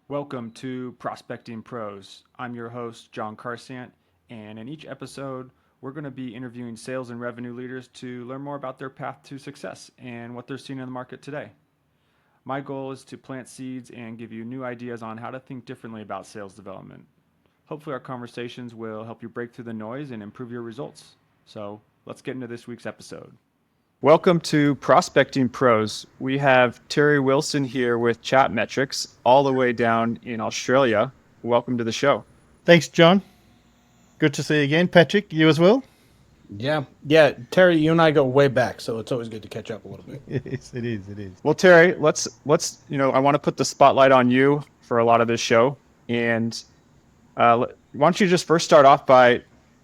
Welcome to Prospecting Pros. I'm your host, 𝐬𝐮𝐬𝐫𝐞, and in each episode, we're going to be interviewing sales and revenue leaders to learn more about their path to success and what they're seeing in the market today. My goal is to plant seeds and give you new ideas on how to think differently about sales development. Hopefully, our conversations will help you break through the noise and improve your results. So, let's get into this week's episode. Welcome to Prospecting Pros. We have Terry Wilson here with 𝐶hatmetrix all the way down in Australia. Welcome to the show. Thanks, John. Good to see you again. Patrick, you as well? Yeah. Terry, you and I go way back, so it's always good to catch up a little bit. Yes, it is. Well, Terry, let's I want to put the spotlight on you for a lot of this show. And why don't you just first start off by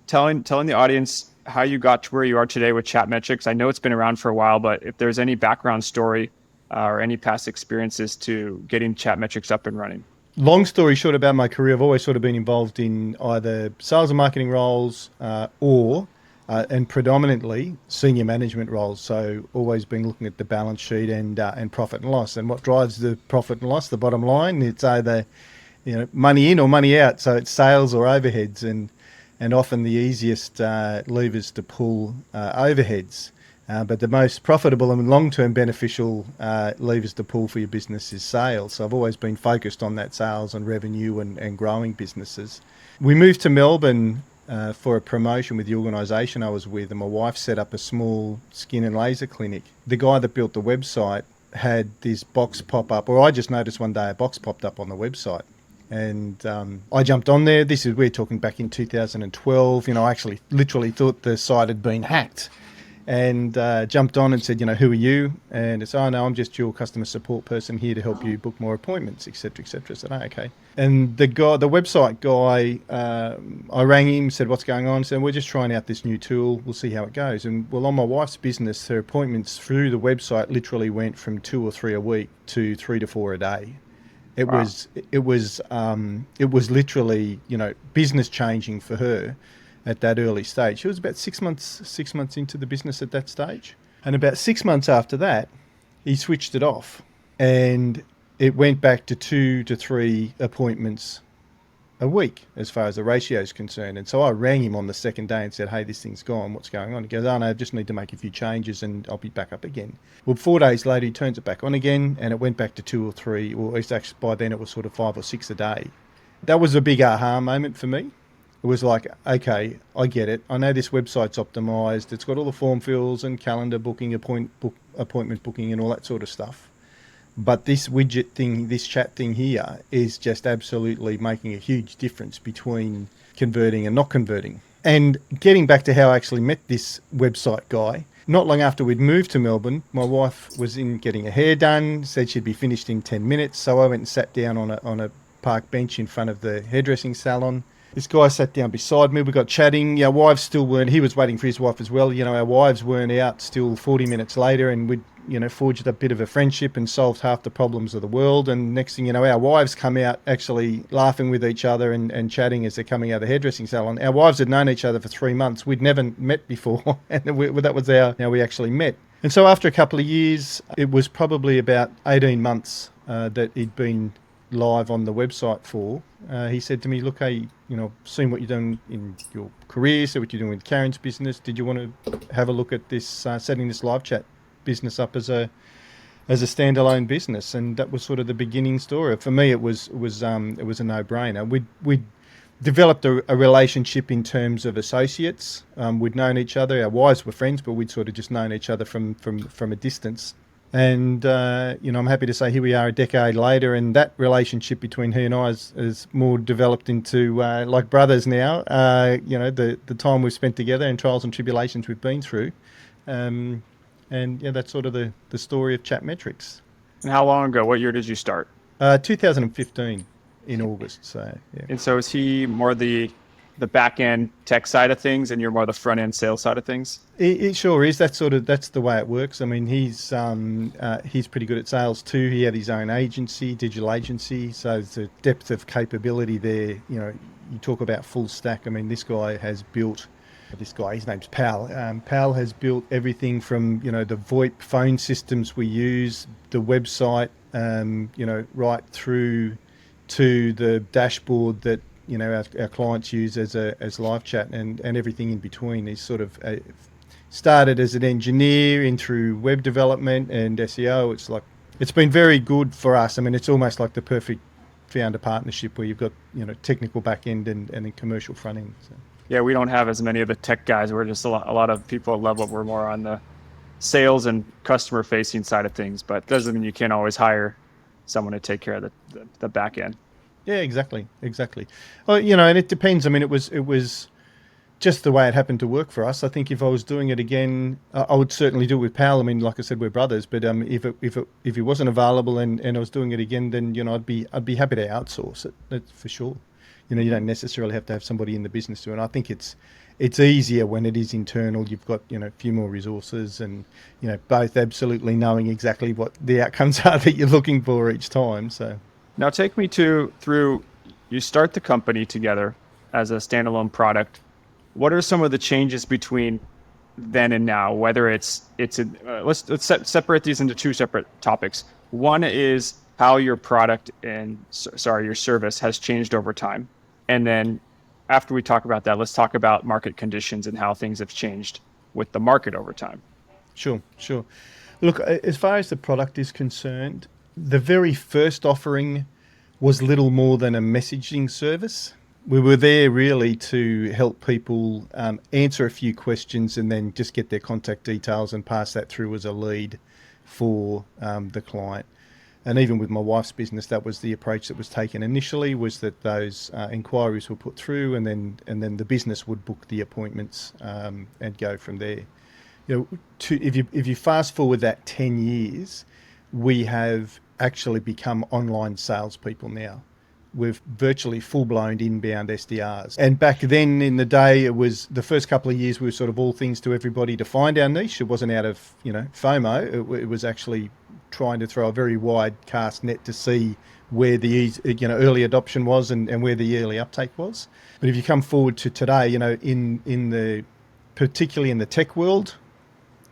telling the audience how you got to where you are today with 𝐶hatmetrix. I know it's been around for a while, but if there's any background story or any past experiences to getting 𝐶hatmetrix up and running. Long story short about my career, I've always sort of been involved in either sales and marketing roles and predominantly senior management roles. So always been looking at the balance sheet and profit and loss. And what drives the profit and loss, the bottom line, it's either money in or money out. So it's sales or overheads, and often the easiest levers to pull overheads. But the most profitable and long-term beneficial levers to pull for your business is sales. So I've always been focused on that sales and revenue and growing businesses. We moved to Melbourne for a promotion with the organisation I was with, and my wife set up a small skin and laser clinic. The guy that built the website had this box pop up, or I just noticed one day a box popped up on the website. And I jumped on there. We're talking back in 2012. I actually literally thought the site had been hacked, and jumped on and said, who are you? And it's, oh no, I'm just your customer support person here to help you book more appointments, etc., etc. I said, oh, okay. And the website guy, I rang him, said, what's going on? He said, we're just trying out this new tool. We'll see how it goes. And well, on my wife's business, her appointments through the website literally went from 2 or 3 a week to 3 to 4 a day. It was literally, business changing for her at that early stage. She was about 6 months into the business at that stage. And about 6 months after that, he switched it off, and it went back to 2 to 3 appointments a week as far as the ratio is concerned. And so I rang him on the second day and said, hey, this thing's gone. What's going on? He goes, oh no, I just need to make a few changes and I'll be back up again. Well, 4 days later, he turns it back on again, and it went back to 2 or 3, or it's actually by then it was sort of 5 or 6 a day. That was a big aha moment for me. It was like, okay, I get it. I know this website's optimized. It's got all the form fills and calendar booking, appointment booking and all that sort of stuff. But this widget thing, this chat thing here, is just absolutely making a huge difference between converting and not converting. And getting back to how I actually met this website guy, not long after we'd moved to Melbourne, my wife was in getting her hair done, said she'd be finished in 10 minutes. So I went and sat down on a park bench in front of the hairdressing salon. This guy sat down beside me. We got chatting. Our wives still weren't. He was waiting for his wife as well. Our wives weren't out still 40 minutes later, and we'd, forged a bit of a friendship and solved half the problems of the world. And next thing you know, our wives come out actually laughing with each other and chatting as they're coming out of the hairdressing salon. Our wives had known each other for 3 months. We'd never met before, and that was how we actually met. And so after a couple of years, it was probably about 18 months that he'd been live on the website for. He said to me, look, hey, seen what you're doing in your career, see what you're doing with Karen's business. Did you want to have a look at this, setting this LiveChat business up as a standalone business? And that was sort of the beginning story. For me, it was a no-brainer. We'd developed a relationship in terms of associates. We'd known each other. Our wives were friends, but we'd sort of just known each other from a distance. And, I'm happy to say here we are a decade later, and that relationship between he and I is more developed into like brothers now. The time we've spent together and trials and tribulations we've been through. That's sort of the story of 𝐶hatmetrix. And how long ago? What year did you start? 2015 in August. So, yeah. And so is he more the back-end tech side of things, and you're more the front-end sales side of things? It sure is. That's the way it works. I mean, he's pretty good at sales too. He had his own agency, digital agency, so there's a depth of capability there. You talk about full stack. I mean, his name's Pal. Pal has built everything from, the VoIP phone systems we use, the website, right through to the dashboard that our clients use as LiveChat and everything in between. Is sort of started as an engineer in through web development and SEO. It's been very good for us. I mean, it's almost like the perfect founder partnership where you've got technical back end and then commercial front end. So. Yeah, we don't have as many of the tech guys. We're just a lot of people at Level. We're more on the sales and customer facing side of things, but doesn't mean you can't always hire someone to take care of the back end. Yeah, exactly. Well, and it depends. I mean, it was just the way it happened to work for us. I think if I was doing it again, I would certainly do it with Pal. I mean, like I said, we're brothers. But if it wasn't available and I was doing it again, then I'd be happy to outsource it. That's for sure. You don't necessarily have to have somebody in the business do it. I think it's easier when it is internal. You've got a few more resources and both absolutely knowing exactly what the outcomes are that you're looking for each time. So now take me through. You start the company together as a standalone product. What are some of the changes between then and now? Whether let's separate these into two separate topics. One is how your product and your service has changed over time. And then after we talk about that, let's talk about market conditions and how things have changed with the market over time. Sure. Look, as far as the product is concerned, the very first offering was little more than a messaging service. We were there really to help people answer a few questions and then just get their contact details and pass that through as a lead for the client. And even with my wife's business, that was the approach that was taken initially, was that those inquiries were put through and then the business would book the appointments and go from there. If you fast forward that 10 years, we have actually become online salespeople now. We've virtually full-blown inbound SDRs. And back then in the day, it was the first couple of years we were sort of all things to everybody to find our niche. It wasn't out of FOMO. It was actually trying to throw a very wide cast net to see where the early adoption was and where the early uptake was. But if you come forward to today, particularly in the tech world,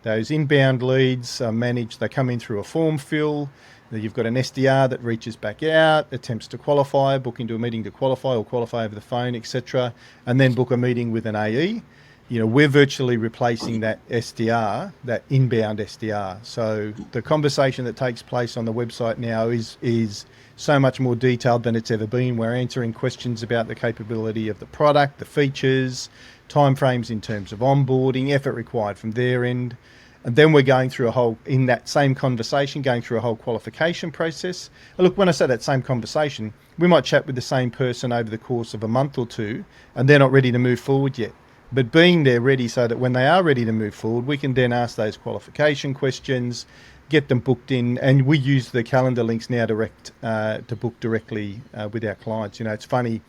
those inbound leads are managed. They come in through a form fill. You've got an SDR that reaches back out, attempts to qualify, book into a meeting to qualify or qualify over the phone, etc., and then book a meeting with an AE. We're virtually replacing that SDR, that inbound SDR. So the conversation that takes place on the website now is so much more detailed than it's ever been. We're answering questions about the capability of the product, the features, timeframes in terms of onboarding, effort required from their end. And then we're going through in that same conversation, going through a whole qualification process. And look, when I say that same conversation, we might chat with the same person over the course of a month or two, and they're not ready to move forward yet. But being there ready so that when they are ready to move forward, we can then ask those qualification questions, get them booked in, and we use the calendar links now to book directly with our clients. It's funny,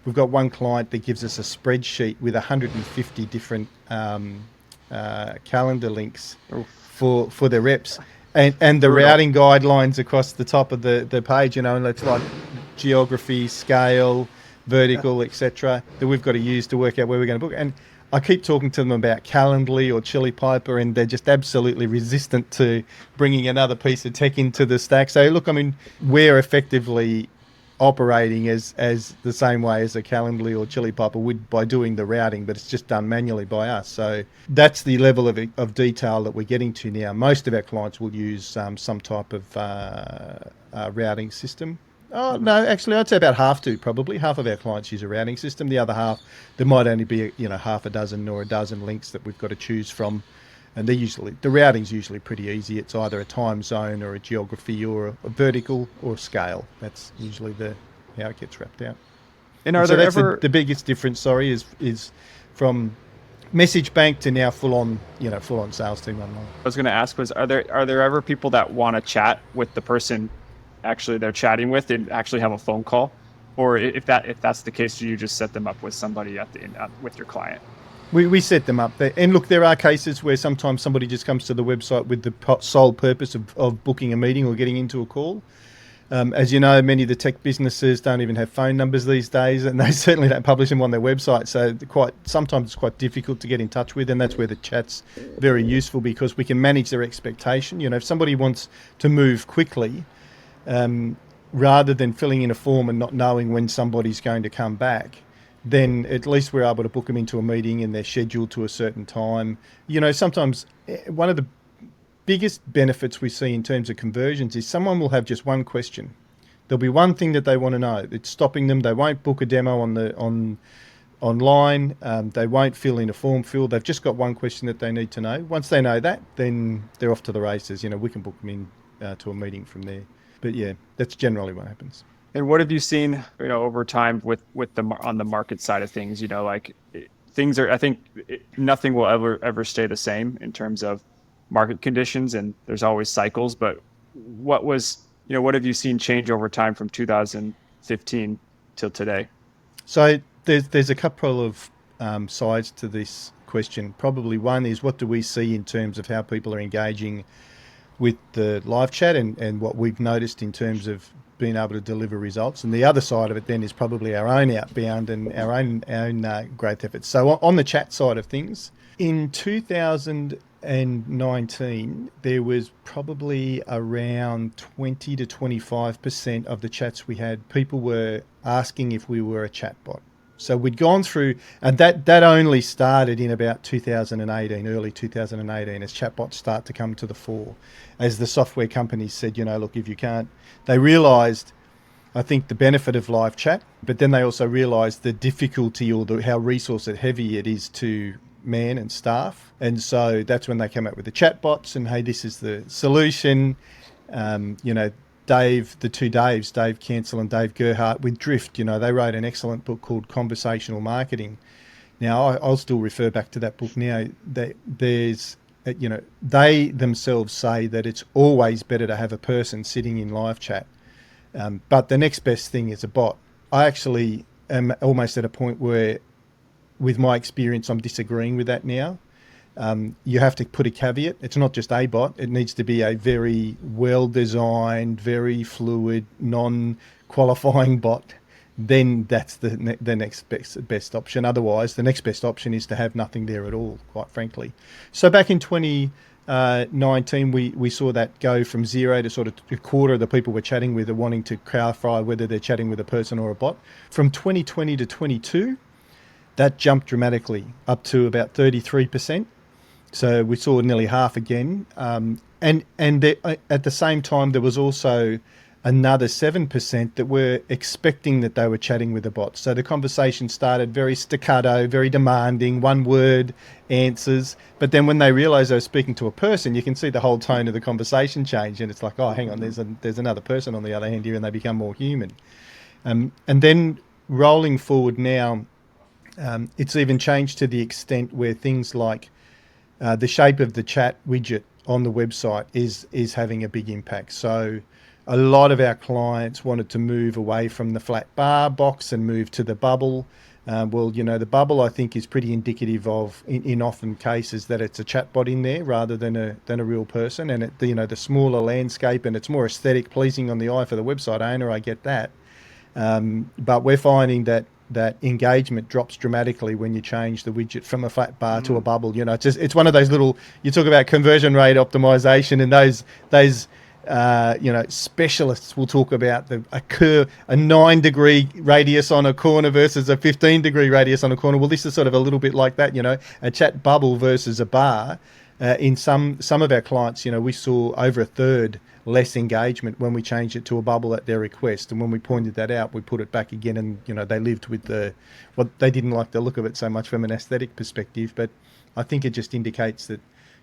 we've got one client that gives us a spreadsheet with 150 different calendar links for their reps and the routing guidelines across the top of the page, and it's like geography, scale, vertical, etc., that we've got to use to work out where we're going to book. And I keep talking to them about Calendly or Chili Piper, and they're just absolutely resistant to bringing another piece of tech into the stack. So look, I mean, we're effectively operating as the same way as a Calendly or Chili Piper would by doing the routing, but it's just done manually by us. So that's the level of detail that we're getting to now. Most of our clients will use some type of routing system. Oh, no, actually, I'd say about half of our clients use a routing system. The other half, there might only be, half a dozen or a dozen links that we've got to choose from. And the routing's usually pretty easy. It's either a time zone or a geography or a vertical or scale. That's usually how it gets wrapped out. And that's the biggest difference, is from message bank to now full on sales team online. I was going to ask are there ever people that want to chat with the person actually they're chatting with and actually have a phone call? Or if that's the case, do you just set them up with somebody with your client? We set them up. And look, there are cases where sometimes somebody just comes to the website with the sole purpose of booking a meeting or getting into a call. As you know, many of the tech businesses don't even have phone numbers these days, and they certainly don't publish them on their website. So sometimes it's quite difficult to get in touch with, and that's where the chat's very useful because we can manage their expectation. If somebody wants to move quickly, rather than filling in a form and not knowing when somebody's going to come back, then at least we're able to book them into a meeting and they're scheduled to a certain time. You know, sometimes one of the biggest benefits we see in terms of conversions is someone will have just one question. There'll be one thing that they want to know. It's stopping them. They won't book a demo online. They won't fill in a form fill. They've just got one question that they need to know. Once they know that, then they're off to the races. You know, we can book them in to a meeting from there. But yeah, that's generally what happens. And what have you seen, you know, over time with on the market side of things? You know, like things are. I think nothing will ever stay the same in terms of market conditions, and there's always cycles. But what have you seen change over time from 2015 till today? So there's a couple of sides to this question. Probably one is, what do we see in terms of how people are engaging with the live chat and what we've noticed in terms of being able to deliver results. And the other side of it then is probably our own outbound and our own growth efforts. So on the chat side of things, in 2019, there was probably around 20 to 25% of the chats we had, people were asking if we were a chatbot. So we'd gone through, and that only started in about 2018, early 2018, as chatbots start to come to the fore. As the software companies said, you know, look, if you can't, they realized, I think, the benefit of live chat, but then they also realized the difficulty or how resource heavy it is to man and staff. And so that's when they came up with the chatbots and, hey, this is the solution. You know, the two Daves, Dave Cancel and Dave Gerhardt with Drift, you know, they wrote an excellent book called Conversational Marketing. Now, I'll still refer back to that book now. There's, you know, they themselves say that it's always better to have a person sitting in live chat. But the next best thing is a bot. I actually am almost at a point where, with my experience, I'm disagreeing with that now. You have to put a caveat. It's not just a bot. It needs to be a very well-designed, very fluid, non-qualifying bot. Then that's the next best option. Otherwise, the next best option is to have nothing there at all, quite frankly. So back in 2019, we saw that go from zero to sort of a quarter of the people we're chatting with are wanting to clarify whether they're chatting with a person or a bot. From 2020 to 22, that jumped dramatically up to about 33%. So we saw nearly half again. And at the same time, there was also another 7% that were expecting that they were chatting with a bot. So the conversation started very staccato, very demanding, one-word answers. But then when they realised they were speaking to a person, you can see the whole tone of the conversation change. And it's like, oh, hang on, there's another person on the other hand here, and they become more human. And then rolling forward now, it's even changed to the extent where things like the shape of the chat widget on the website is having a big impact. So a lot of our clients wanted to move away from the flat bar box and move to the bubble. Well, you know, the bubble, I think, is pretty indicative of, in often cases, that it's a chatbot in there rather than a real person. And you know, the smaller landscape, and it's more aesthetic, pleasing on the eye for the website owner. I get that, but we're finding that engagement drops dramatically when you change the widget from a flat bar to a bubble. You know, it's one of those little, you talk about conversion rate optimization, and those you know, specialists will talk about a 9-degree radius on a corner versus a 15-degree radius on a corner. Well, this is sort of a little bit like that, you know, a chat bubble versus a bar. In some of our clients, you know, we saw over a third less engagement when we changed it to a bubble at their request. And when we pointed that out, we put it back again, and, you know, they lived with what they didn't like the look of it so much from an aesthetic perspective. But I think it just indicates that,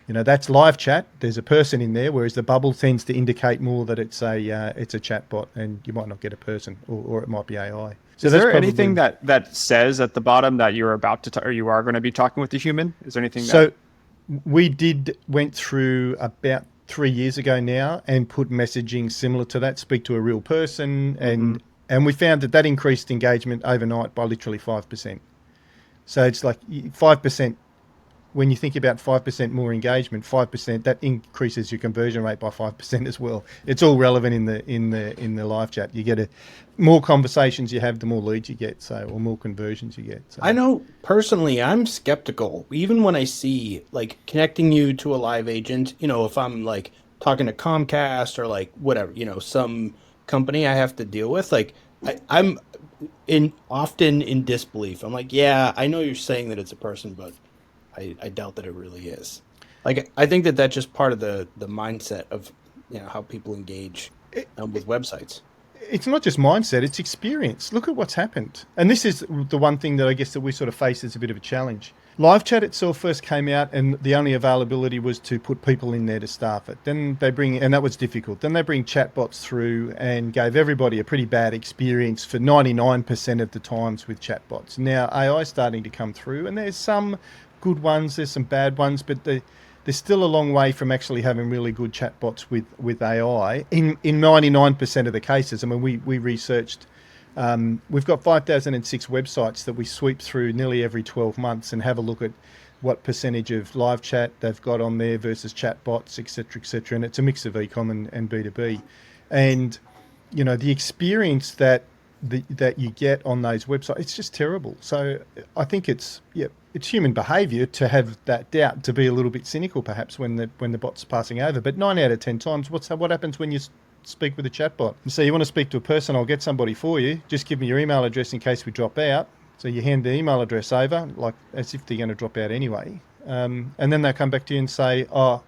you know, that's live chat. There's a person in there, whereas the bubble tends to indicate more that it's a chat bot, and you might not get a person, or it might be AI. So is there anything that says at the bottom that you're about to, or you are going to be talking with a human? Is there anything? So we went through about 3 years ago now and put messaging similar to that, speak to a real person, and we found that increased engagement overnight by literally 5%. So it's like 5%. When you think about 5% more engagement, 5%, that increases your conversion rate by 5% as well. It's all relevant in the live chat. You get more conversations you have, the more leads you get, or more conversions you get. So. I know personally, I'm skeptical, even when I see like connecting you to a live agent. You know, if I'm like talking to Comcast or like whatever, you know, some company I have to deal with, like I'm often in disbelief. I'm like, yeah, I know you're saying that it's a person, but I doubt that it really is. Like, I think that that's just part of the mindset of, how people engage with websites. It's not just mindset, it's experience. Look at what's happened. And this is the one thing that I guess that we sort of face as a bit of a challenge. LiveChat itself first came out and the only availability was to put people in there to staff it. Then and that was difficult. Then they bring chatbots through and gave everybody a pretty bad experience for 99% of the times with chatbots. Now AI is starting to come through and there's some good ones, there's some bad ones, but there's still a long way from actually having really good chatbots with AI in 99% of the cases. I mean, we researched, we've got 5,006 websites that we sweep through nearly every 12 months and have a look at what percentage of live chat they've got on there versus chatbots, et cetera, and it's a mix of e-com and B2B. And, the experience that you get on those websites, it's just terrible. So I think it's human behaviour to have that doubt, to be a little bit cynical perhaps when the bot's passing over. But 9 out of 10 times, what happens when you speak with a chatbot? So you want to speak to a person, I'll get somebody for you. Just give me your email address in case we drop out. So you hand the email address over, like as if they're going to drop out anyway. And then they'll come back to you and say, oh,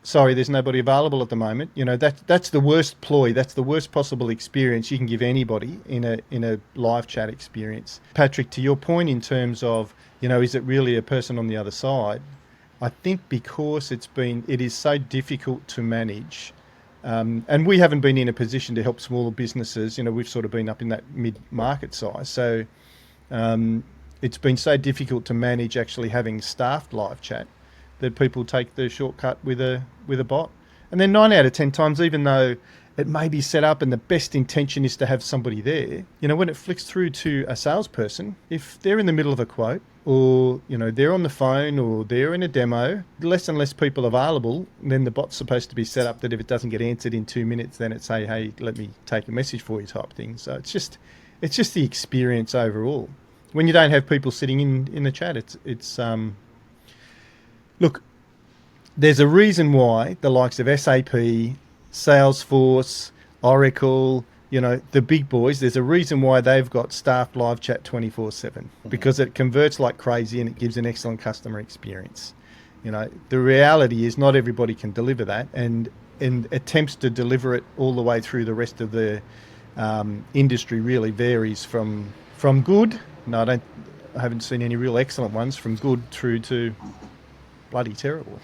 sorry, there's nobody available at the moment. That's the worst ploy. That's the worst possible experience you can give anybody in a live chat experience. Patrick, to your point in terms of, is it really a person on the other side? I think because it is so difficult to manage, and we haven't been in a position to help smaller businesses. We've sort of been up in that mid-market size. So it's been so difficult to manage actually having staffed live chat that people take the shortcut with a bot. And then 9 out of 10 times, even though it may be set up and the best intention is to have somebody there, when it flicks through to a salesperson, if they're in the middle of a quote or, they're on the phone or they're in a demo, less and less people available, then the bot's supposed to be set up that if it doesn't get answered in 2 minutes, then it's, hey, let me take a message for you type thing. So it's just the experience overall. When you don't have people sitting in the chat, it's look, there's a reason why the likes of SAP, Salesforce, Oracle, the big boys, there's a reason why they've got staffed live chat 24/7 because it converts like crazy and it gives an excellent customer experience. The reality is not everybody can deliver that and attempts to deliver it all the way through the rest of the industry really varies from good. No, I haven't seen any real excellent ones, from good through to bloody terrible.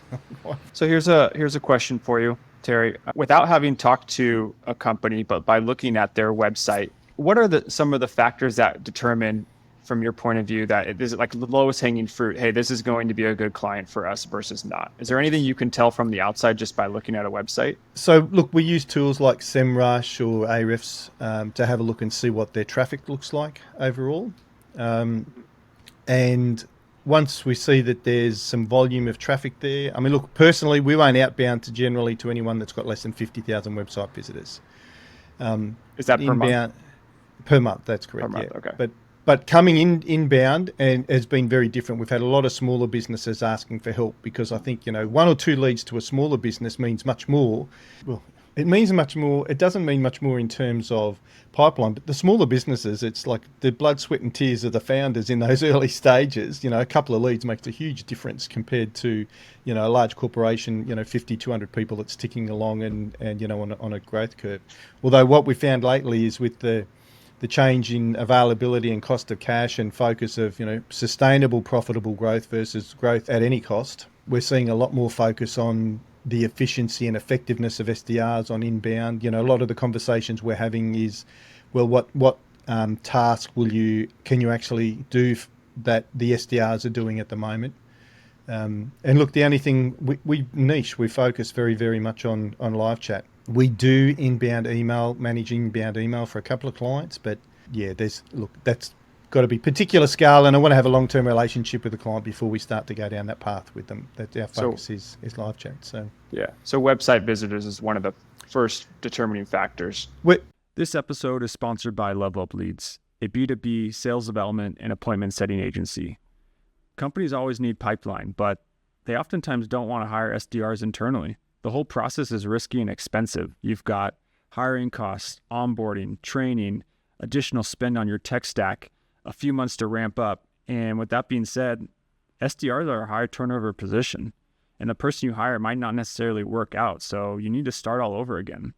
So here's a question for you, Terry. Without having talked to a company, but by looking at their website, what are some of the factors that determine, from your point of view, that is it like the lowest hanging fruit? Hey, this is going to be a good client for us versus not. Is there anything you can tell from the outside just by looking at a website? So look, we use tools like SEMrush or Ahrefs to have a look and see what their traffic looks like overall. And once we see that there's some volume of traffic there, I mean, look, personally, we won't outbound to anyone that's got less than 50,000 website visitors. Is that per month? Per month, that's correct. Per month, yeah. okay. But coming inbound and has been very different. We've had a lot of smaller businesses asking for help because I think, 1 or 2 leads to a smaller business means much more. Well, it means much more. It doesn't mean much more in terms of pipeline, but the smaller businesses, it's like the blood, sweat and tears of the founders in those early stages. A couple of leads makes a huge difference compared to, a large corporation, 50, 200 people that's ticking along and on a growth curve. Although what we found lately is with the change in availability and cost of cash and focus of, sustainable, profitable growth versus growth at any cost, we're seeing a lot more focus on the efficiency and effectiveness of SDRs on inbound. A lot of the conversations we're having is, well, what task can you actually do that the SDRs are doing at the moment? And look, the only thing we focus very, very much on live chat. We do manage inbound email for a couple of clients, but yeah, that's got to be particular scale, and I want to have a long-term relationship with the client before we start to go down that path with them. That our focus is live chat. So yeah, so website visitors is one of the first determining factors. This episode is sponsored by Level Up Leads, a B2B sales development and appointment setting agency. Companies always need pipeline, but they oftentimes don't want to hire SDRs internally. The whole process is risky and expensive. You've got hiring costs, onboarding, training, additional spend on your tech stack, a few months to ramp up. And with that being said, SDRs are a high turnover position, and the person you hire might not necessarily work out, so you need to start all over again.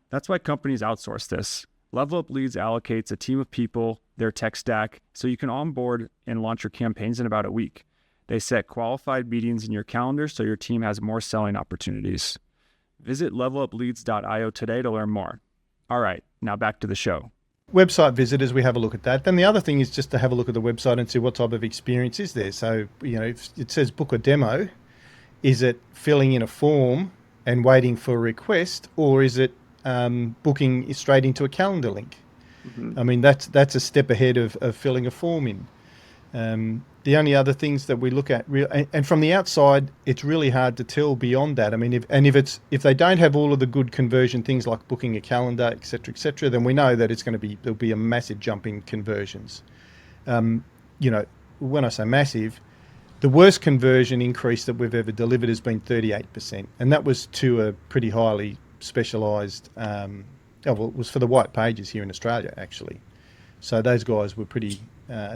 That's why companies outsource this. Level Up Leads allocates a team of people, their tech stack, so you can onboard and launch your campaigns in about a week. They set qualified meetings in your calendar so your team has more selling opportunities. Visit levelupleads.io today to learn more. All right, now back to the show. Website visitors, we have a look at that. Then the other thing is just to have a look at the website and see what type of experience is there. So, if it says book a demo, is it filling in a form and waiting for a request, or is it booking straight into a calendar link? Mm-hmm. I mean, that's a step ahead of filling a form in. The only other things that we look at, and from the outside, it's really hard to tell beyond that. I mean, if they don't have all of the good conversion things like booking a calendar, et cetera, then we know that there'll be a massive jump in conversions. When I say massive, the worst conversion increase that we've ever delivered has been 38%, and that was to a pretty highly specialised. It was for the white pages here in Australia, actually. So those guys were pretty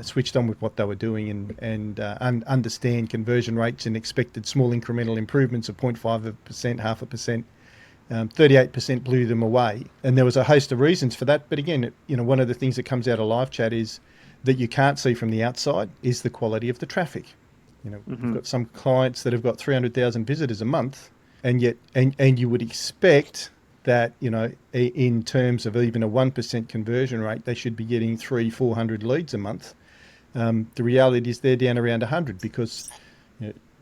switched on with what they were doing and understand conversion rates and expected small incremental improvements of 0.5%, 0.5%. 38% blew them away. And there was a host of reasons for that. But again, one of the things that comes out of LiveChat is that you can't see from the outside is the quality of the traffic. We've got some clients that have got 300,000 visitors a month, and yet you would expect that, in terms of even a 1% conversion rate, they should be getting 300-400 leads a month. The reality is they're down around 100 because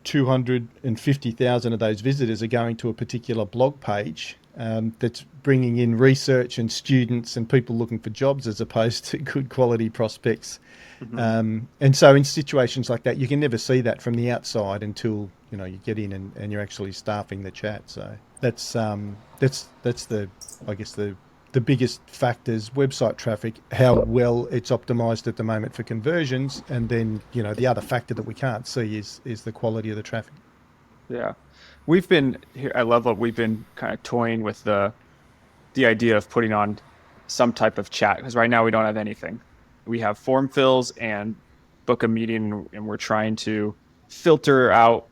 250,000 of those visitors are going to a particular blog page that's bringing in research and students and people looking for jobs as opposed to good quality prospects. Mm-hmm. And so in situations like that, you can never see that from the outside until you get in and you're actually staffing the chat. So that's the biggest factors: website traffic, how well it's optimized at the moment for conversions, and then the other factor that we can't see is the quality of the traffic. Yeah, we've been here at Level Up. We've been kind of toying with the idea of putting on some type of chat, because right now we don't have anything. We have form fills and book a meeting, and we're trying to filter out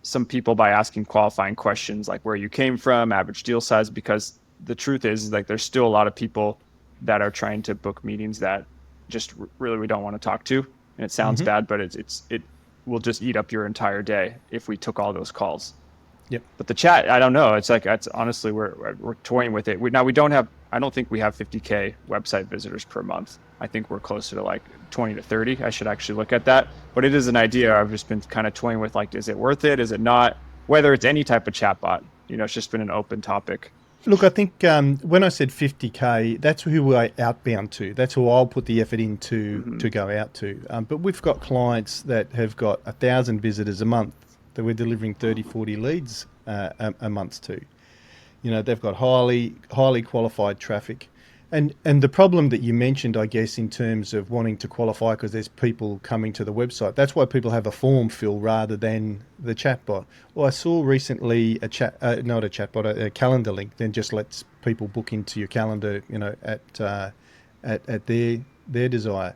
some people by asking qualifying questions like where you came from, average deal size, because the truth is like there's still a lot of people that are trying to book meetings that just really we don't want to talk to. And it sounds bad, but it will just eat up your entire day if we took all those calls. Yep. But the chat, I don't know. It's honestly, we're toying with it. I don't think we have 50K website visitors per month. I think we're closer to like 20 to 30. I should actually look at that. But it is an idea I've just been kind of toying with, like, is it worth it? Is it not? Whether it's any type of chatbot, it's just been an open topic. Look, I think when I said 50K, that's who we're outbound to. That's who I'll put the effort into to go out to. But we've got clients that have got 1,000 visitors a month that we're delivering 30, 40 leads a month to. They've got highly qualified traffic. And the problem that you mentioned, I guess, in terms of wanting to qualify because there's people coming to the website, that's why people have a form fill rather than the chatbot. Well, I saw recently a calendar link that just lets people book into your calendar, at their desire.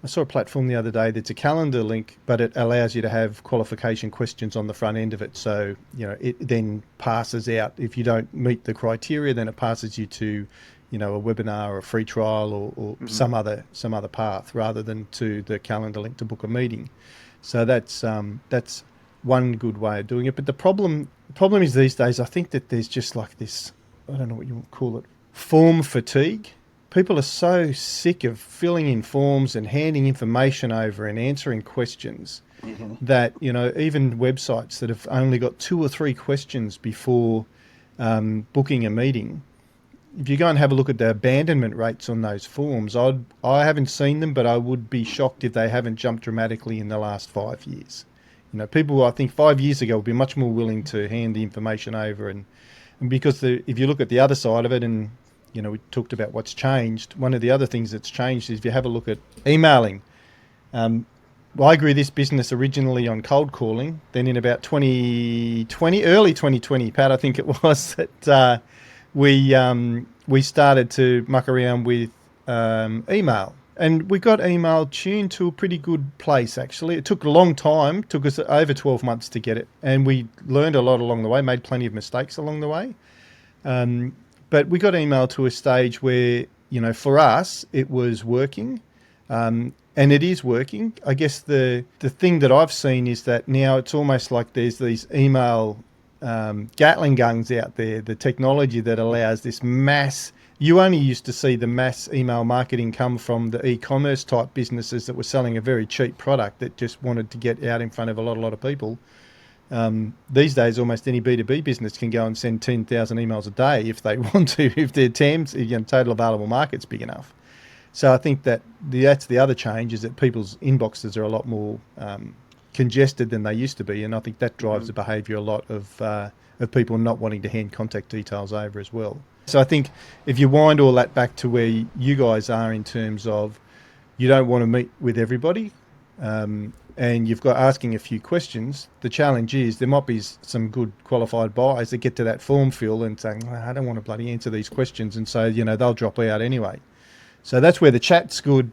I saw a platform the other day that's a calendar link, but it allows you to have qualification questions on the front end of it. So, it then passes out. If you don't meet the criteria, then it passes you to, a webinar or a free trial or some other path rather than to the calendar link to book a meeting. So that's one good way of doing it. But the problem is these days, I think that there's just like this, I don't know what you would call it, form fatigue. People are so sick of filling in forms and handing information over and answering questions that, even websites that have only got 2 or 3 questions before booking a meeting, if you go and have a look at the abandonment rates on those forms, I haven't seen them, but I would be shocked if they haven't jumped dramatically in the last 5 years. People, I think 5 years ago, would be much more willing to hand the information over. And because if you look at the other side of it, and we talked about what's changed. One of the other things that's changed is if you have a look at emailing. I grew this business originally on cold calling. Then in about 2020, early 2020, Pat, I think it was, that we started to muck around with email. And we got email tuned to a pretty good place, actually. It took a long time, took us over 12 months to get it. And we learned a lot along the way, made plenty of mistakes along the way. But we got email to a stage where, for us, it was working. And it is working. I guess the thing that I've seen is that now it's almost like there's these email Gatling guns out there, the technology that allows this mass. You only used to see the mass email marketing come from the e-commerce type businesses that were selling a very cheap product that just wanted to get out in front of a lot of people. These days, almost any B2B business can go and send 10,000 emails a day if they want to, if their TAM's, total available market's big enough. So I think that's the other change, is that people's inboxes are a lot more congested than they used to be, and I think that drives the behaviour a lot of people not wanting to hand contact details over as well. So I think if you wind all that back to where you guys are in terms of you don't want to meet with everybody, and you've got asking a few questions, the challenge is there might be some good qualified buyers that get to that form fill and saying, I don't want to bloody answer these questions, and so they'll drop out anyway. So that's where the chat's good.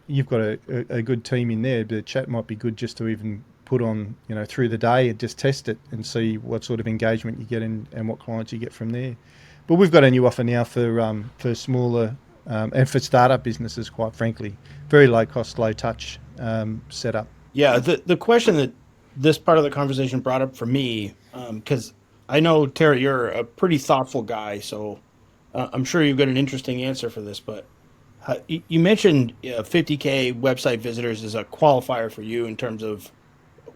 You've got a good team in there, but the chat might be good just to even put on, through the day and just test it and see what sort of engagement you get and what clients you get from there. But we've got a new offer now for smaller and for startup businesses, quite frankly. Very low cost, low touch setup. Yeah, the question that this part of the conversation brought up for me, because I know, Terry, you're a pretty thoughtful guy, so I'm sure you've got an interesting answer for this, but you mentioned 50K website visitors as a qualifier for you in terms of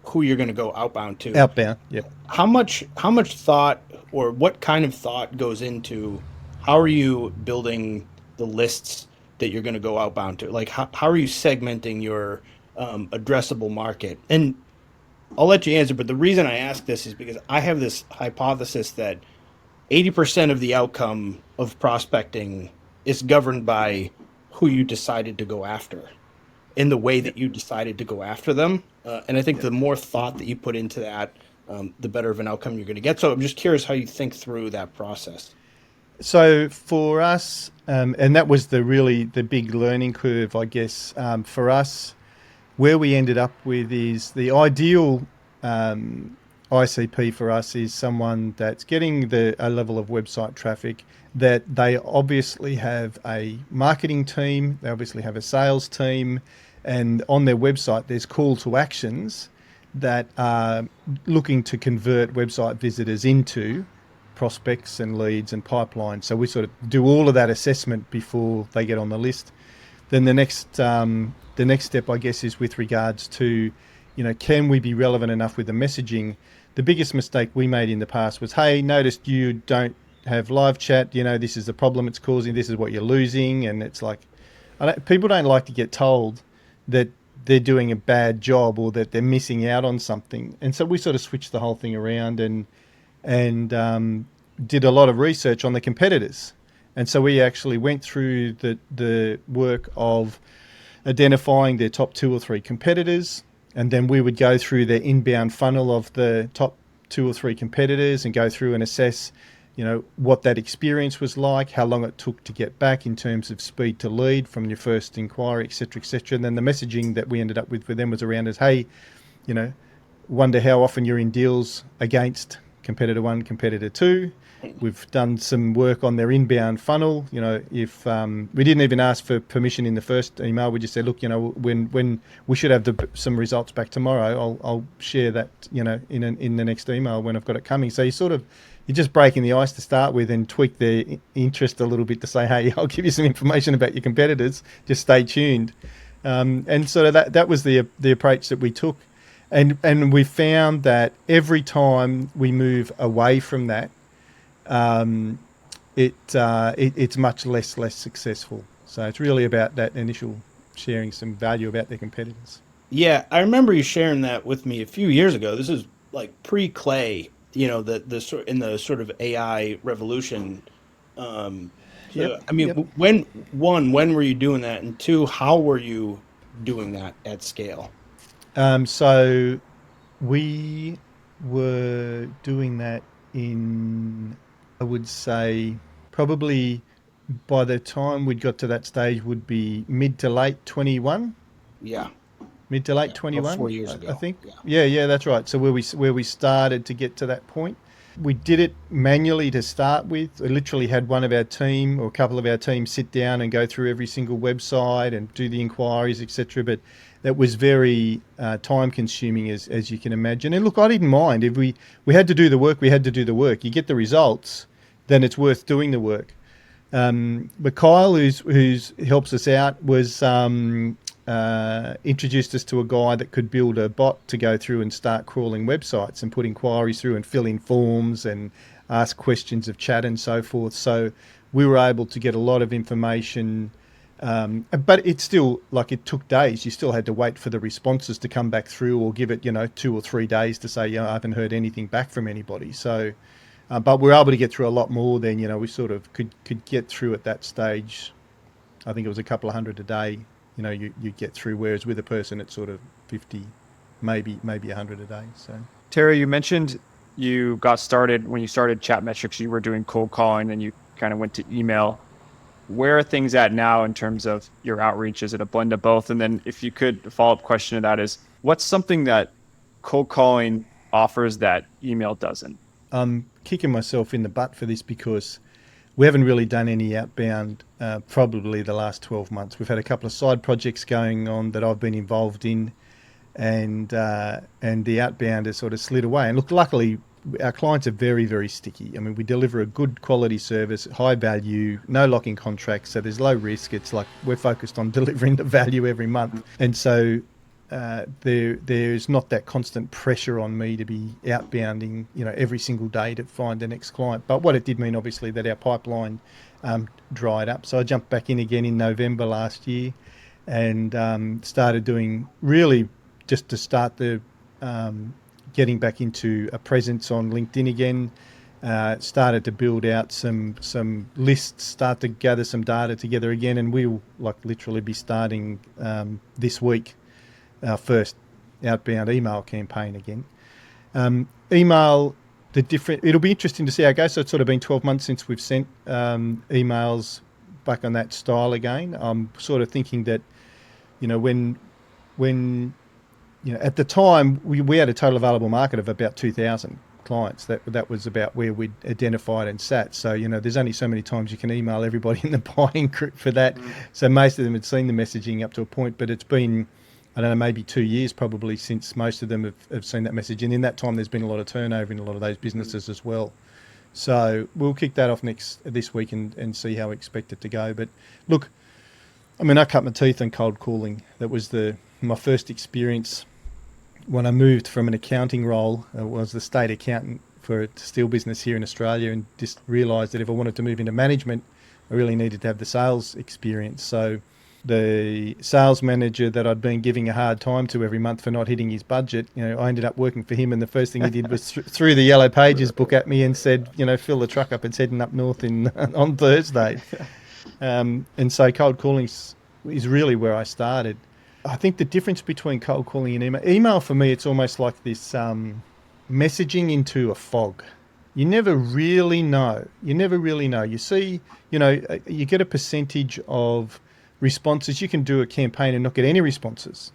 who you're going to go outbound to. Outbound, yeah. How much thought, or what kind of thought goes into how are you building the lists that you're going to go outbound to? Like, how are you segmenting your addressable market? And I'll let you answer, but the reason I ask this is because I have this hypothesis that 80% of the outcome of prospecting is governed by who you decided to go after, in the way that you decided to go after them. And I think the more thought that you put into that, the better of an outcome you're going to get. So I'm just curious how you think through that process. So for us, and that was the big learning curve, I guess, for us, where we ended up with is the ideal ICP for us is someone that's getting a level of website traffic, that they obviously have a marketing team, they obviously have a sales team, and on their website there's call to actions that are looking to convert website visitors into prospects and leads and pipelines. So we sort of do all of that assessment before they get on the list. Then the next step, I guess, is with regards to, can we be relevant enough with the messaging? The biggest mistake we made in the past was, hey, noticed you don't have live chat, this is the problem it's causing, this is what you're losing. And it's like, people don't like to get told that they're doing a bad job or that they're missing out on something. And so we sort of switched the whole thing around and did a lot of research on the competitors. And so we actually went through the work of identifying their top 2 or 3 competitors, and then we would go through their inbound funnel of the top 2 or 3 competitors and go through and assess, what that experience was like, how long it took to get back in terms of speed to lead from your first inquiry, et cetera, et cetera. And then the messaging that we ended up with for them was around as, hey, wonder how often you're in deals against competitor 1, competitor 2. We've done some work on their inbound funnel. If we didn't even ask for permission in the first email, we just said, look, when we should have some results back tomorrow, I'll share that, in the next email when I've got it coming. So you're just breaking the ice to start with and tweak their interest a little bit to say, hey, I'll give you some information about your competitors. Just stay tuned. And sort of that was the approach that we took. And we found that every time we move away from that, it's much less successful. So it's really about that initial sharing some value about their competitors. Yeah, I remember you sharing that with me a few years ago. This is like pre-Clay, in the sort of AI revolution. Yep, I mean, yep. when were you doing that, and 2, how were you doing that at scale? So we were doing that in I would say probably by the time we'd got to that stage would be mid to late 21. Yeah. Mid to late About 21, 4 years ago. I think. Yeah. Yeah, that's right. So where we started to get to that point, we did it manually to start with. I literally had one of our team or a couple of our team sit down and go through every single website and do the inquiries, etc. But that was very time consuming, as you can imagine. And look, I didn't mind if we had to do the work. We had to do the work. You get the results, then it's worth doing the work. But Kyle, who's helps us out, was introduced us to a guy that could build a bot to go through and start crawling websites and put inquiries through and fill in forms and ask questions of chat and so forth. So we were able to get a lot of information, but it's still, like, it took days. You still had to wait for the responses to come back through, or give it 2 or 3 days to say, I haven't heard anything back from anybody. So but we're able to get through a lot more than, we sort of could get through at that stage. I think it was a couple of hundred a day, you get through, whereas with a person it's sort of 50, maybe 100 a day. So Terry, you mentioned you got started when you started Chat Metrics, you were doing cold calling, and you kind of went to email. Where are things at now in terms of your outreach? Is it a blend of both? And then if you could, a follow-up question to that is, what's something that cold calling offers that email doesn't? I'm kicking myself in the butt for this because we haven't really done any outbound probably the last 12 months. We've had a couple of side projects going on that I've been involved in, and the outbound has sort of slid away. And look, luckily, our clients are very, very sticky. I mean, we deliver a good quality service, high value, no locking contracts, so there's low risk. It's like we're focused on delivering the value every month. And so there's not that constant pressure on me to be outbounding, every single day to find the next client. But what it did mean, obviously, that our pipeline dried up. So I jumped back in again in November last year and started doing, really just to start the getting back into a presence on LinkedIn again. Started to build out some lists, start to gather some data together again, and we'll literally be starting this week our first outbound email campaign again. Email, it'll be interesting to see how it goes. So it's sort of been 12 months since we've sent emails back on that style again. I'm sort of thinking that, when at the time we had a total available market of about 2,000 clients. That was about where we'd identified and sat. So, there's only so many times you can email everybody in the buying group for that. So most of them had seen the messaging up to a point, but it's been, I don't know, maybe 2 years probably since most of them have seen that message. And in that time, there's been a lot of turnover in a lot of those businesses as well. So we'll kick that off this week and see how we expect it to go. But look, I mean, I cut my teeth on cold calling. That was my first experience when I moved from an accounting role. I was the state accountant for a steel business here in Australia, and just realised that if I wanted to move into management, I really needed to have the sales experience. So the sales manager that I'd been giving a hard time to every month for not hitting his budget, I ended up working for him, and the first thing he did was threw the Yellow Pages book at me and said, fill the truck up, it's heading up north on Thursday. And so cold calling is really where I started. I think the difference between cold calling and email for me, it's almost like this messaging into a fog. You never really know. You see, you get a percentage of responses. You can do a campaign and not get any responses,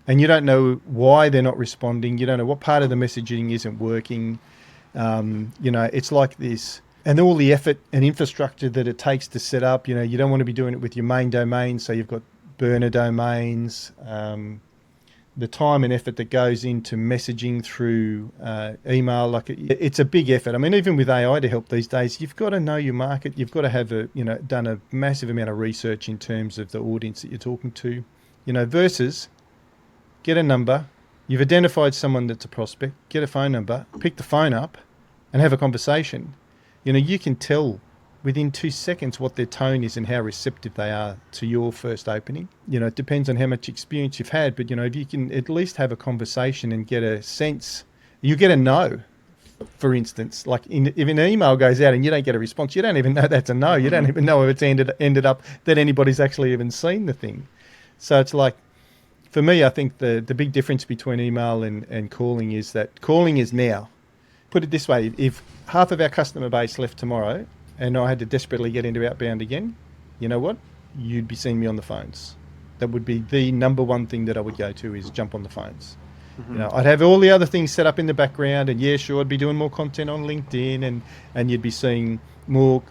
and you don't know why they're not responding. You don't know what part of the messaging isn't working. It's like this, and all the effort and infrastructure that it takes to set up. You don't want to be doing it with your main domain, so you've got burner domains. The time and effort that goes into messaging through email, it's a big effort. I mean, even with AI to help these days, you've got to know your market. You've got to have done a massive amount of research in terms of the audience that you're talking to, versus get a number. You've identified someone that's a prospect, get a phone number, pick the phone up and have a conversation. You can tell within 2 seconds what their tone is and how receptive they are to your first opening. It depends on how much experience you've had, but if you can at least have a conversation and get a sense, you get a no, for instance. If an email goes out and you don't get a response, you don't even know that's a no. You don't even know if it's ended up that anybody's actually even seen the thing. So it's like, for me, I think the big difference between email and calling is that calling is now. put it this way, if half of our customer base left tomorrow and I had to desperately get into outbound again, you know what? You'd be seeing me on the phones. That would be the number one thing that I would go to, is jump on the phones. You know, I'd have all the other things set up in the background, and yeah, sure, I'd be doing more content on LinkedIn, and you'd be seeing more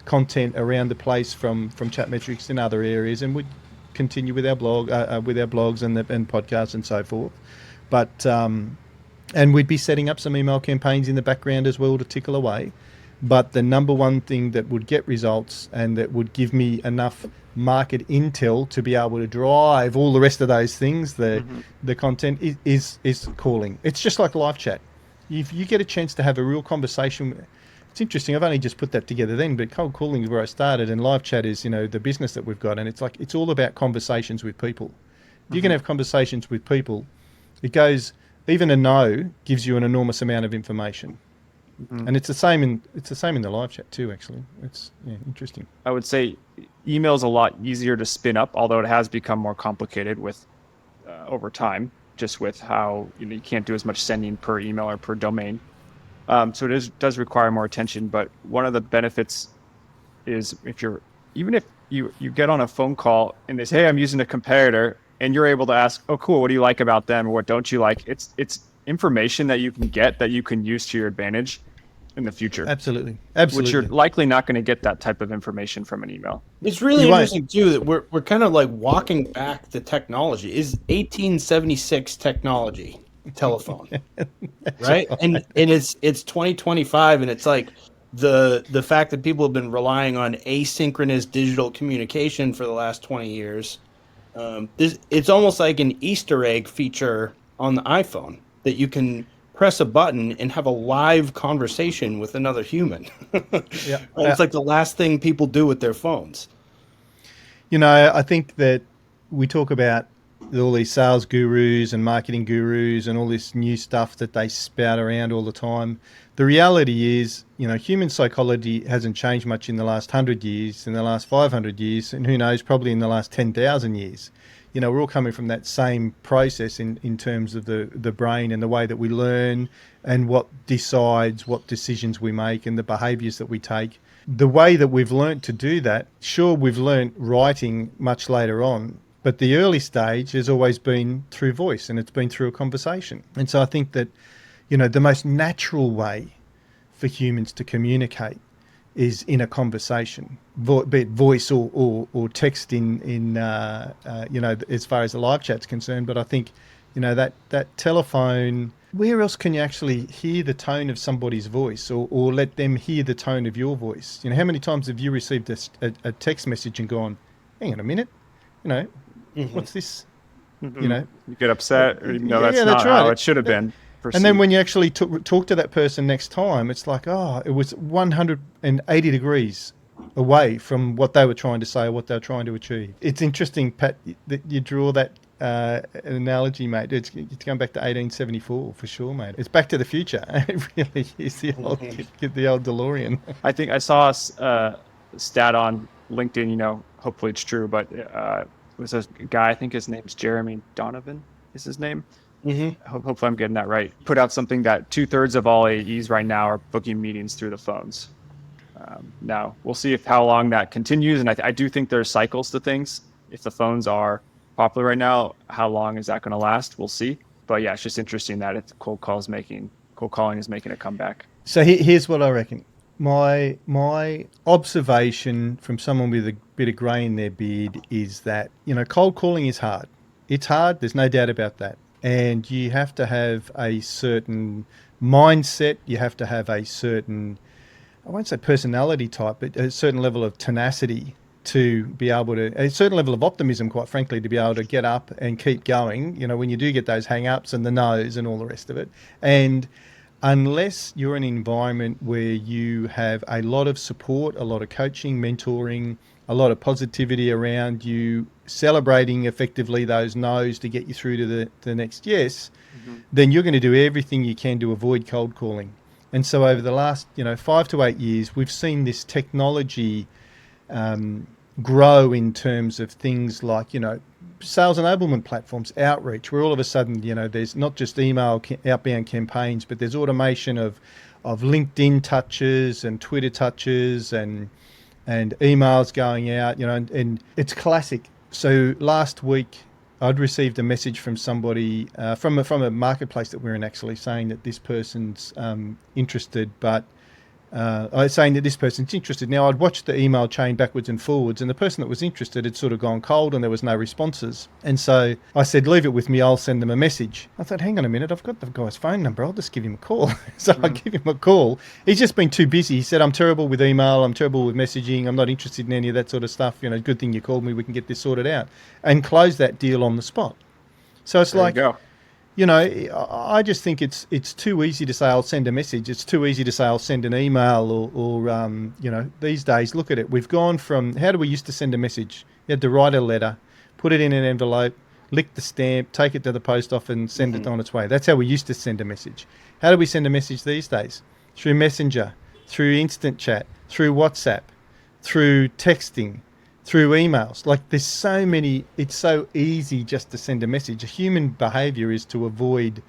content around the place from Chatmetrics in other areas, and we'd continue with our blog, with our blogs and podcasts and so forth. But and we'd be setting up some email campaigns in the background as well to tickle away. But the number one thing that would get results and that would give me enough market intel to be able to drive all the rest of those things, the content, is calling. It's just like live chat. If you get a chance to have a real conversation, it's interesting. I've only just put that together then, but cold calling is where I started, and live chat is, the business that we've got, and it's all about conversations with people. If you can have conversations with people, it goes, even a no gives you an enormous amount of information. And it's the same in the live chat too. Actually, it's interesting. I would say email is a lot easier to spin up, although it has become more complicated with over time, just with how you can't do as much sending per email or per domain. So it does require more attention. But one of the benefits is if you get on a phone call and they say, "Hey, I'm using a competitor," and you're able to ask, "Oh, cool. What do you like about them, or what don't you like?" It's information that you can get that you can use to your advantage in the future. Absolutely. Which you're likely not going to get that type of information from an email. It's really interesting too that we're kind of like walking back the technology. Is 1876 technology telephone, right? And it's 2025, and it's like the fact that people have been relying on asynchronous digital communication for the last 20 years. It's almost like an Easter egg feature on the iPhone that you can press a button and have a live conversation with another human. It's like the last thing people do with their phones. I think that we talk about all these sales gurus and marketing gurus and all this new stuff that they spout around all the time. The reality is, human psychology hasn't changed much in the last 100 years, in the last 500 years, and who knows, probably in the last 10,000 years. We're all coming from that same process in terms of the brain and the way that we learn and what decides what decisions we make and the behaviours that we take. The way that we've learnt to do that, sure, we've learnt writing much later on, but the early stage has always been through voice, and it's been through a conversation. And so I think that, the most natural way for humans to communicate is in a conversation, be it voice or text in as far as the live chat's concerned. But I think, that telephone, where else can you actually hear the tone of somebody's voice or let them hear the tone of your voice? How many times have you received a text message and gone, hang on a minute, what's this? You get upset, or, that's that's not right. how it should have been. And then when you actually talk to that person next time, it's like, it was 180 degrees away from what they were trying to say or what they were trying to achieve. It's interesting, Pat, that you draw that analogy, mate. It's going back to 1874 for sure, mate. It's Back to the Future. It really is the old DeLorean. I think I saw a stat on LinkedIn, hopefully it's true, but it was a guy, I think his name's Jeremy Donovan is his name. Hopefully I'm getting that right. Put out something that 2/3 of all AEs right now are booking meetings through the phones. Now we'll see how long that continues, and I do think there's cycles to things. If the phones are popular right now, how long is that going to last? We'll see. But yeah, it's just interesting that cold calling is making a comeback. So here's what I reckon. My observation from someone with a bit of grey in their beard is that cold calling is hard. It's hard. There's no doubt about that. And you have to have a certain mindset. You have to have a certain, I won't say personality type, but a certain level of tenacity to be able to, a certain level of optimism, quite frankly, to be able to get up and keep going, when you do get those hang-ups and the no's and all the rest of it. And unless you're in an environment where you have a lot of support, a lot of coaching, mentoring, a lot of positivity around you, celebrating effectively those no's to get you through to the next yes, then you're going to do everything you can to avoid cold calling. And so over the last 5 to 8 years, we've seen this technology grow in terms of things like, sales enablement platforms, outreach, where all of a sudden, there's not just email outbound campaigns, but there's automation of LinkedIn touches and Twitter touches and emails going out, and it's classic. So last week I'd received a message from somebody from a marketplace that we're in, actually saying that this person's interested, but saying that this person's interested. Now, I'd watched the email chain backwards and forwards, and the person that was interested had sort of gone cold and there was no responses. And so I said, leave it with me, I'll send them a message. I thought, hang on a minute, I've got the guy's phone number, I'll just give him a call. So I give him a call. He's just been too busy. He said, I'm terrible with email, I'm terrible with messaging, I'm not interested in any of that sort of stuff. Good thing you called me, we can get this sorted out. And close that deal on the spot. So it's There like, you go. I just think it's too easy to say I'll send a message. It's too easy to say I'll send an email or these days, look at it. We've gone from, how do we used to send a message? You had to write a letter, put it in an envelope, lick the stamp, take it to the post office and send it on its way. That's how we used to send a message. How do we send a message these days? Through Messenger, through Instant Chat, through WhatsApp, through texting, through emails. Like, there's so many, it's so easy just to send a message. Human behavior is to avoid,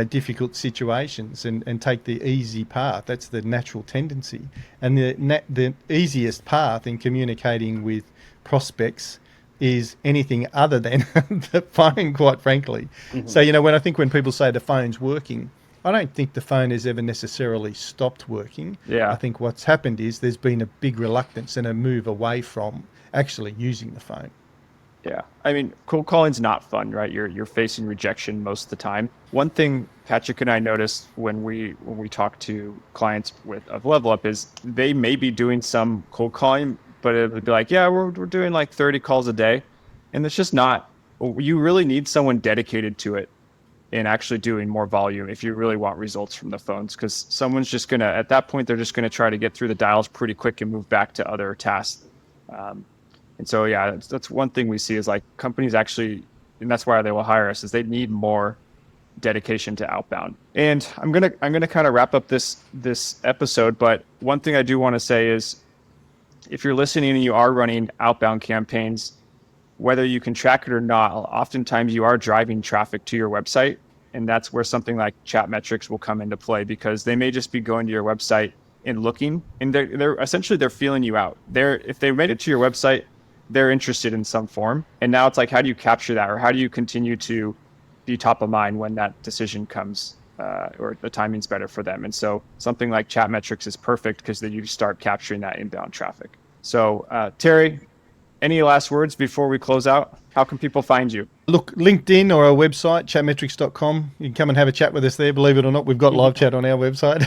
difficult situations and take the easy path. That's the natural tendency. And the easiest path in communicating with prospects is anything other than the phone, quite frankly. Mm-hmm. So, when people say the phone's working, I don't think the phone has ever necessarily stopped working. Yeah. I think what's happened is there's been a big reluctance and a move away from actually using the phone. Yeah. I mean, cold calling's not fun, right? You're facing rejection most of the time. One thing Patrick and I noticed when we talk to clients of Level Up is they may be doing some cold calling, but it would be like, yeah, we're doing like 30 calls a day. And it's just not. You really need someone dedicated to it and actually doing more volume if you really want results from the phones, because someone's just going to, at that point, they're just going to try to get through the dials pretty quick and move back to other tasks. And so, yeah, that's one thing we see is like companies actually, and that's why they will hire us, is they need more dedication to outbound. And I'm gonna kind of wrap up this episode, but one thing I do want to say is, if you're listening and you are running outbound campaigns, whether you can track it or not, oftentimes you are driving traffic to your website, and that's where something like chat metrics will come into play, because they may just be going to your website and looking, and they're essentially feeling you out. If they made it to your website, they're interested in some form. And now it's like, how do you capture that, or how do you continue to be top of mind when that decision comes, or the timing's better for them? And so something like chat metrics is perfect, because then you start capturing that inbound traffic. So Terry, any last words before we close out? How can people find you? Look, LinkedIn or our website, chatmetrics.com. You can come and have a chat with us there. Believe it or not, we've got live chat on our website.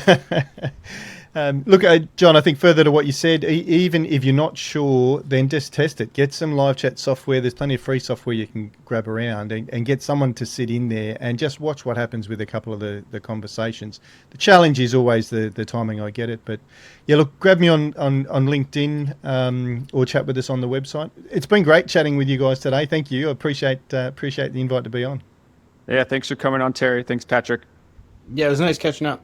Look, John, I think further to what you said, even if you're not sure, then just test it. Get some live chat software. There's plenty of free software you can grab around, and get someone to sit in there and just watch what happens with a couple of the conversations. The challenge is always the timing, I get it. But yeah, look, grab me on LinkedIn or chat with us on the website. It's been great chatting with you guys today. Thank you. I appreciate the invite to be on. Yeah, thanks for coming on, Terry. Thanks, Patrick. Yeah, it was nice catching up.